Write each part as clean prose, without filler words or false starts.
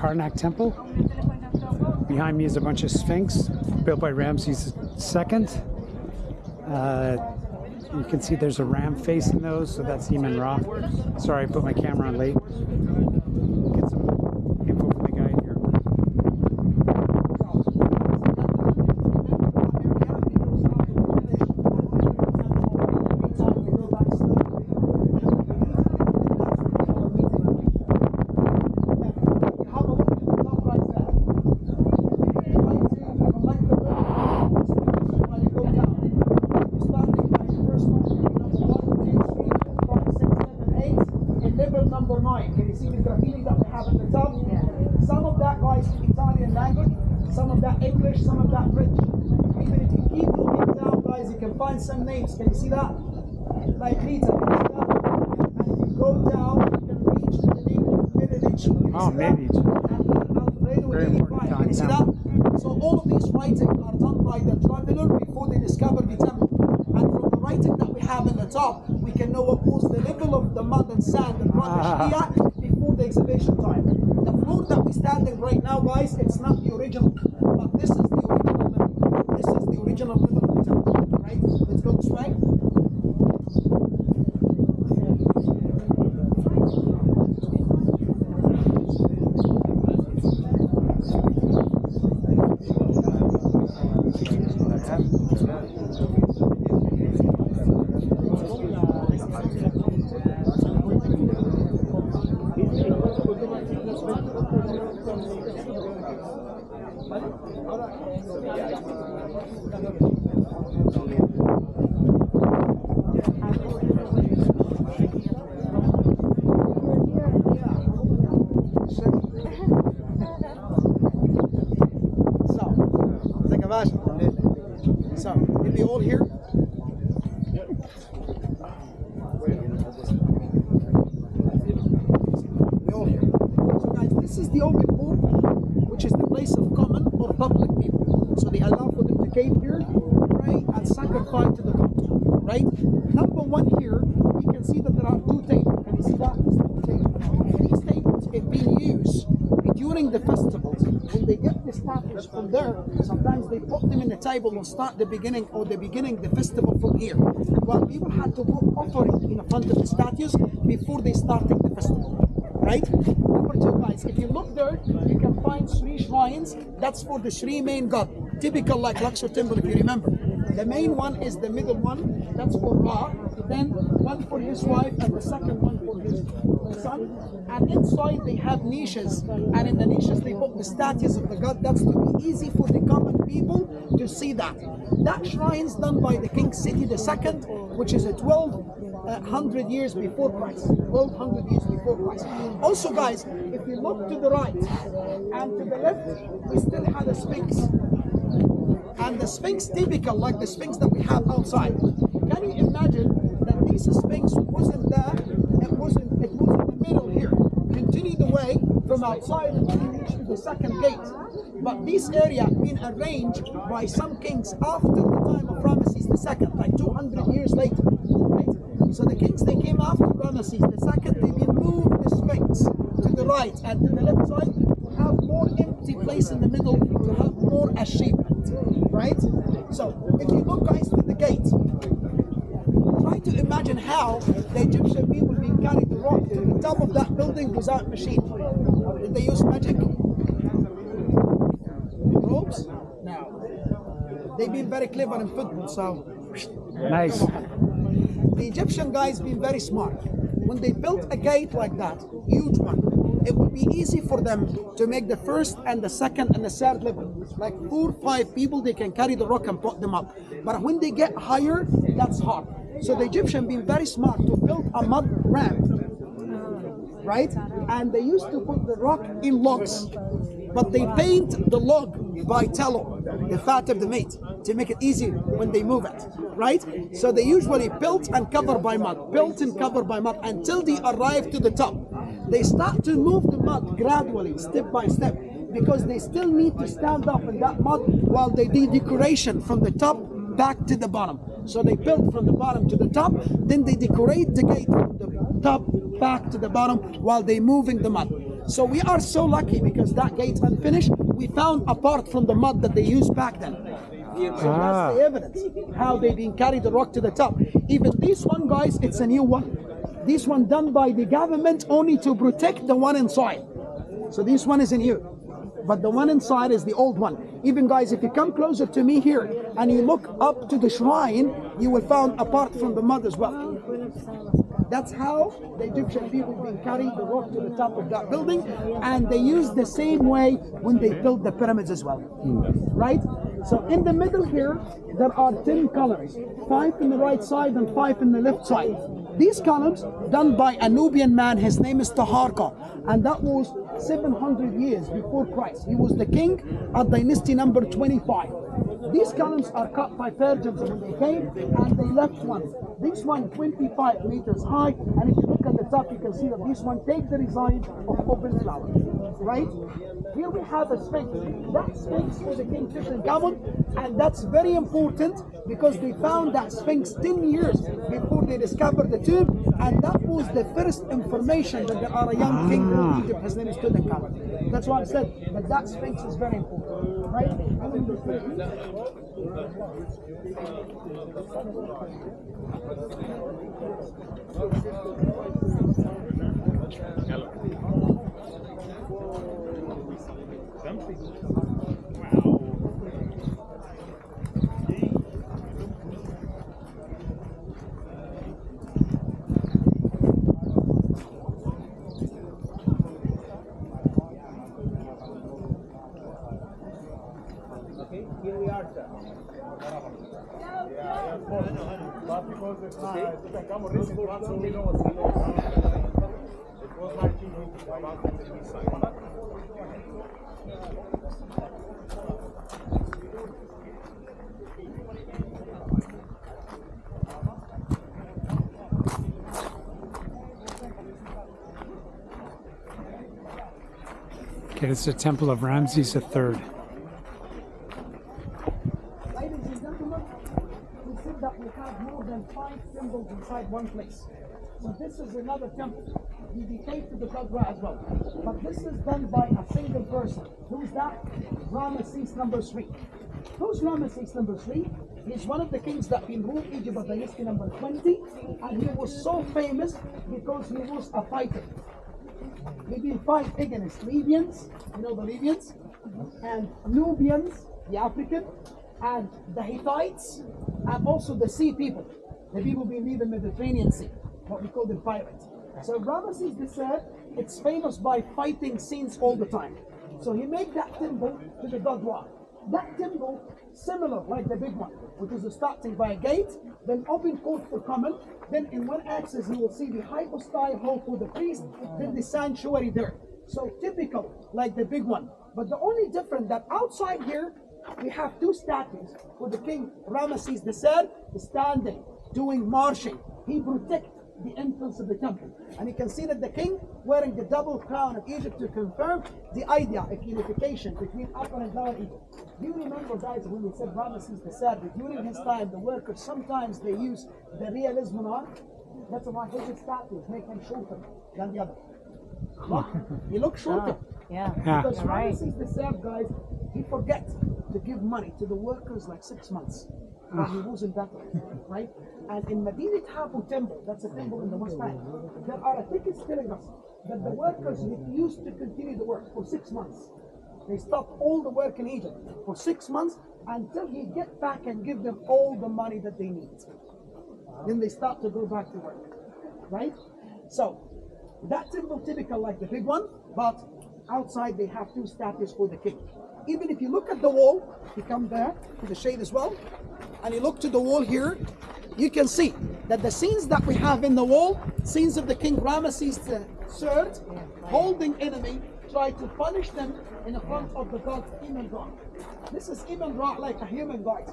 Karnak Temple. Behind me is a bunch of Sphinx built by Ramses II. You can see there's a ram facing those, so that's Eamon Ra. Sorry, I put my camera on late. Get some info from the guide here. Number 9. Can you see the graffiti that we have at the top? Yeah. Some of that, guys, Italian language, some of that English, some of that French. Even if you keep looking down, guys, you can find some names. Can you see that? Like Rita, can you see that? And if you go down, you can reach to the name of Medici. Oh, Medici. Very important Can you see that? So all of these writings are done by the traveler before they discovered the temple. And from the writing that we have in the top, we can know what was the level of the mud and sand and rubbish here before the excavation time. The floor that we're standing right now, guys, it's not the original, but this is the original level. This is the original level of the temple, right? Let's go this way. So, are we all here? We all here. So guys, this is the open pool, which is the place of common or public people. So they allow for them to came here, pray and sacrifice to the god. Right? Number 1 here, you can see that there are 2 tables. Can you see that? These tables have been used during the festivals. When they get the statues from there, sometimes they put them in the table and start the beginning the festival from here. Well, people had to put offering in front of the statues before they started the festival. Right? Number 2, guys, if you look there, you can find 3 shrines. That's for the 3 main god, typical like Luxor Temple, if you remember. The main one is the middle one, that's for Ra, then one for his wife, and the second one for his son. And inside they have niches, and in the niches they put the statues of the god. That's to be easy for the common people to see that. That shrine is done by the King City II, which is a 1200 years before Christ. 1200 years before Christ. Also, guys, if you look to the right and to the left, we still have a Sphinx. And the Sphinx, typical like the Sphinx that we have outside. Can you imagine that this Sphinx wasn't there? It was in the middle here. Continued away from outside until you reach to the second gate. But this area been arranged by some kings after the time of Ramses II, like 200 years later. Right? So the kings, they came after Ramses II, they been moved the Sphinx to the right and to the left side to have more empty place in the middle, to have more achievement. Right? So if you look, guys, to the gate, try to imagine how the Egyptian people being carried the rock to the top of that building without machine. Did they use magic? Ropes? No. They've been very clever in football, so nice. The Egyptian guys been very smart. When they built a gate like that, huge one, it would be easy for them to make the first and the second and the third level. Like 4 or 5 people, they can carry the rock and put them up. But when they get higher, that's hard. So the Egyptian been very smart to build a mud ramp, right? And they used to put the rock in logs, but they paint the log by tallow, the fat of the meat, to make it easy when they move it, right? So they usually built and covered by mud, built and covered by mud until they arrive to the top. They start to move the mud gradually, step by step, because they still need to stand up in that mud while they do decoration from the top back to the bottom. So they build from the bottom to the top, then they decorate the gate from the top back to the bottom while they moving the mud. So we are so lucky because that gate's unfinished. We found a part from the mud that they used back then. So that's the evidence, how they've been carried the rock to the top. Even this one, guys, it's a new one. This one done by the government only to protect the one inside. So this one is new, but the one inside is the old one. Even guys, if you come closer to me here and you look up to the shrine, you will find a part from the mud as well. That's how the Egyptian people been carrying the rock to the top of that building, and they used the same way when they built the pyramids as well, right? So in the middle here, there are 10 columns, 5 in the right side and 5 in the left side. These columns done by a Nubian man, his name is Taharqa, and that was 700 years before Christ. He was the king at dynasty number 25. These columns are cut by Persians when they came, and they left one. This one 25 meters high, and if you look at the top, you can see that this one takes the design of open flower, right? Here we have a sphinx. That sphinx is the King Tutankhamun, and that's very important because they found that sphinx 10 years before they discovered the tomb, and that was the first information that there are a young king in Egypt. His name is Tutankhamun. That's why I said that that sphinx is very important, right? Okay, here we are, sir. But because it's not, Tutankhamun recent one, so we know what's going on. It was 1925. Okay, this is the Temple of Ramses III. Ladies and gentlemen, we said that we have more than 5 temples inside one place. So this is another temple dedicated to the god Ra as well. But this is done by a single person. Who's that? Ramesses number 3. Who's Ramesses number 3? He's one of the kings that been ruled Egypt at dynasty number 20, and he was so famous because he was a fighter. He did fight against Libyans, you know the Libyans, and Nubians, the African, and the Hittites, and also the sea people, the people who live in the Mediterranean Sea, what we call the pirates. So Ramesses III, it's famous by fighting scenes all the time. So he made that temple to the god Ra. That temple, similar like the big one, which is starting by a gate, then open court for common, then in one axis you will see the hypostyle hall for the priest, then the sanctuary there. So typical like the big one. But the only difference that outside here, we have 2 statues for the king Ramesses III standing, doing marching. He protects the entrance of the temple. And you can see that the king wearing the double crown of Egypt to confirm the idea of unification between Upper and Lower Egypt. Do you remember, guys, when we said Ramesses III, during his time, the workers, sometimes they use the realism on art? That's why his statues make him shorter than the other. Look, he looks shorter. Yeah. Because Right. Ramesses III, guys, he forget to give money to the workers like 6 months. But he wasn't that way, right? And in Medinat Habu temple, that's a temple in the West Bank, there are tickets telling us that the workers refused to continue the work for 6 months. They stopped all the work in Egypt for 6 months until he get back and give them all the money that they need. Then they start to go back to work, right? So that temple typical like the big one, but outside they have 2 statues for the king. Even if you look at the wall, you come there to the shade as well, and you look to the wall here, you can see that the scenes that we have in the wall, scenes of the king Ramesses III holding enemy, try to punish them in front of the god Iman Ra. This is Iman Ra like a human god.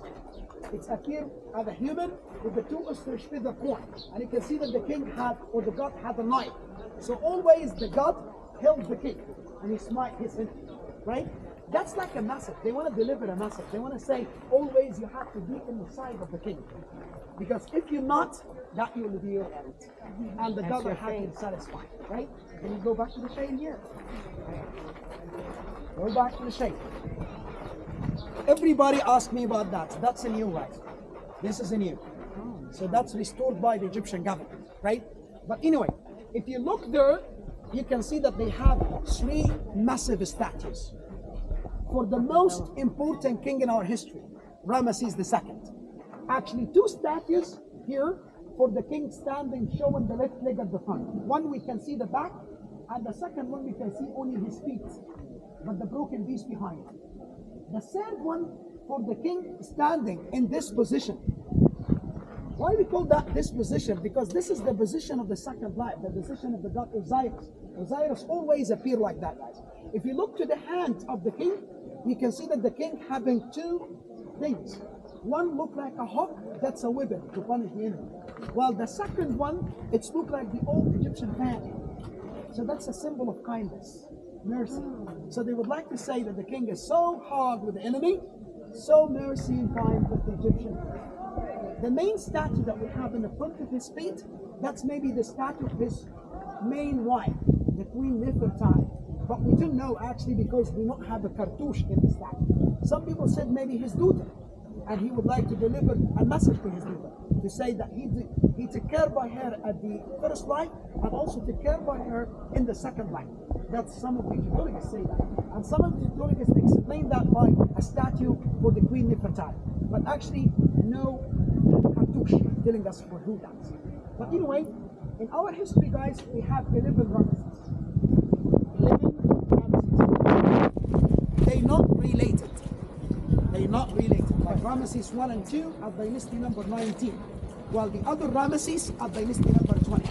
It's appeared as a human with the 2 ostrich feather horn, and you can see that the king had, or the god had a knife. So always the god held the king, and he smite his enemy, right? That's like a message. They want to deliver a message. They want to say, always you have to be in the side of the king. Because if you're not, that will be your end. And the God are happy and satisfied, right? Can you go back to the shade here? Go back to the shade. Everybody asked me about that. That's a new right. This is a new. So that's restored by the Egyptian government, right? But anyway, if you look there, you can see that they have 3 massive statues. For the most important king in our history, Ramesses II. Actually, 2 statues here for the king standing, showing the left leg at the front. One we can see the back, and the second one we can see only his feet, but the broken piece behind. The third one for the king standing in this position. Why we call that this position? Because this is the position of the second life, the position of the god Osiris. Osiris always appear like that, guys. If you look to the hand of the king, you can see that the king having 2 things. One look like a hawk, that's a weapon to punish the enemy. While the second one, it's look like the old Egyptian fan. So that's a symbol of kindness, mercy. So they would like to say that the king is so hard with the enemy, so mercy and kind with the Egyptian. The main statue that we have in the front of his feet, that's maybe the statue of his main wife, the Queen Nefertari. But we don't know actually because we don't have a cartouche in the statue. Some people said maybe his daughter, and he would like to deliver a message to his daughter to say that he took care by her at the first life and also took care by her in the second life. That's some of the Egyptologists say that. And some of the Egyptologists explain that by a statue for the Queen Nefertari. But actually, no cartouche telling us for who that is. But anyway, in our history, guys, we have 11 Ramesses. 11 Ramesses. They're not related. They're not related. Like Ramesses 1 and 2 are dynasty number 19, while the other Ramesses are dynasty number 20.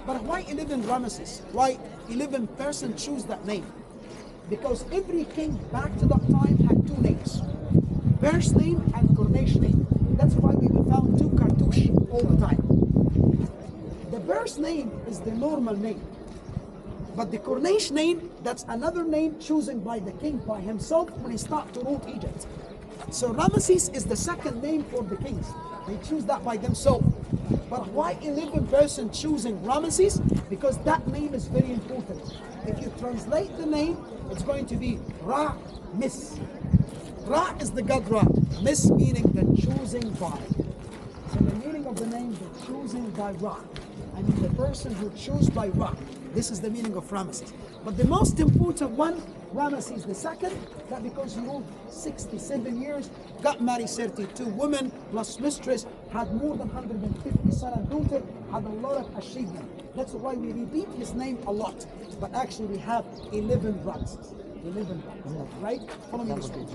But why 11 Ramesses? Why 11 person choose that name? Because every king back to that time had 2 names, birth name and coronation name. That's why we found 2 cartouche all the time. The birth name is the normal name, but the coronation name, that's another name chosen by the king by himself when he started to rule Egypt. So Ramesses is the second name for the kings. They choose that by themselves. But why 11 person choosing Ramesses? Because that name is very important. If you translate the name, it's going to be Ra-Mis. Ra is the god Ra. Mis meaning the choosing by. So the meaning of the name, the choosing by Ra. I mean the person who chose by Ra. This is the meaning of Ramesses. But the most important one, Ramesses II, that because he ruled 67 years, got married 32 women, plus mistress, had more than 150 son and daughter, had a lot of achievement. That's why we repeat his name a lot. But actually we have 11 Ramesses. 11 Ramesses, right? Follow me this way.